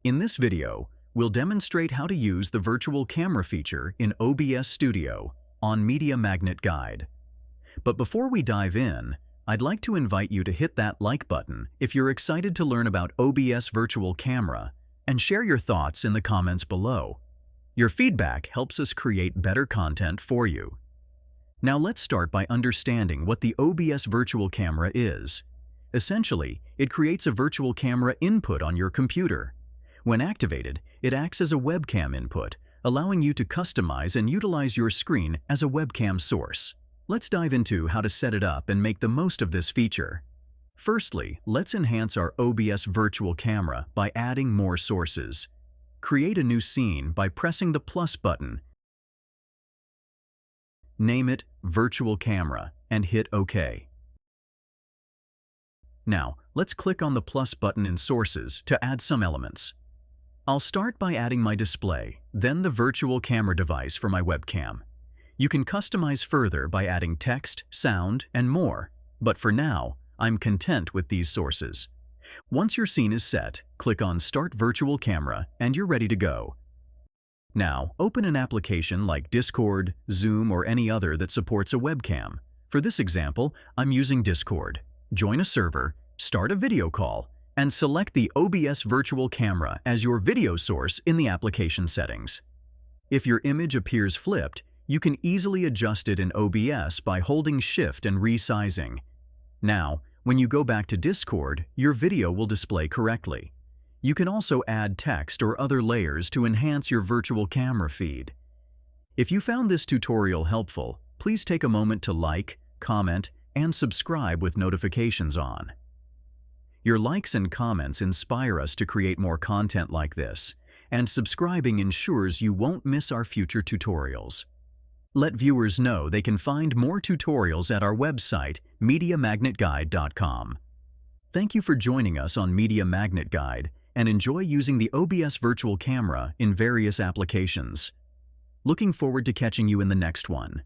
In this video, we'll demonstrate how to use the virtual camera feature in OBS Studio on Media Magnet Guide. But before we dive in, I'd like to invite you to hit that like button if you're excited to learn about OBS Virtual Camera and share your thoughts in the comments below. Your feedback helps us create better content for you. Now let's start by understanding what the OBS Virtual Camera is. Essentially, it creates a virtual camera input on your computer. When activated, it acts as a webcam input, allowing you to customize and utilize your screen as a webcam source. Let's dive into how to set it up and make the most of this feature. Firstly, let's enhance our OBS virtual camera by adding more sources. Create a new scene by pressing the plus button. Name it Virtual Camera and hit OK. Now, let's click on the plus button in Sources to add some elements. I'll start by adding my display, then the virtual camera device for my webcam. You can customize further by adding text, sound, and more, but for now, I'm content with these sources. Once your scene is set, click on Start Virtual Camera and you're ready to go. Now, open an application like Discord, Zoom, or any other that supports a webcam. For this example, I'm using Discord. Join a server, start a video call, and select the OBS Virtual Camera as your video source in the application settings. If your image appears flipped, you can easily adjust it in OBS by holding Shift and resizing. Now, when you go back to Discord, your video will display correctly. You can also add text or other layers to enhance your virtual camera feed. If you found this tutorial helpful, please take a moment to like, comment, and subscribe with notifications on. Your likes and comments inspire us to create more content like this, and subscribing ensures you won't miss our future tutorials. Let viewers know they can find more tutorials at our website, MediaMagnetGuide.com. Thank you for joining us on Media Magnet Guide, and enjoy using the OBS Virtual Camera in various applications. Looking forward to catching you in the next one.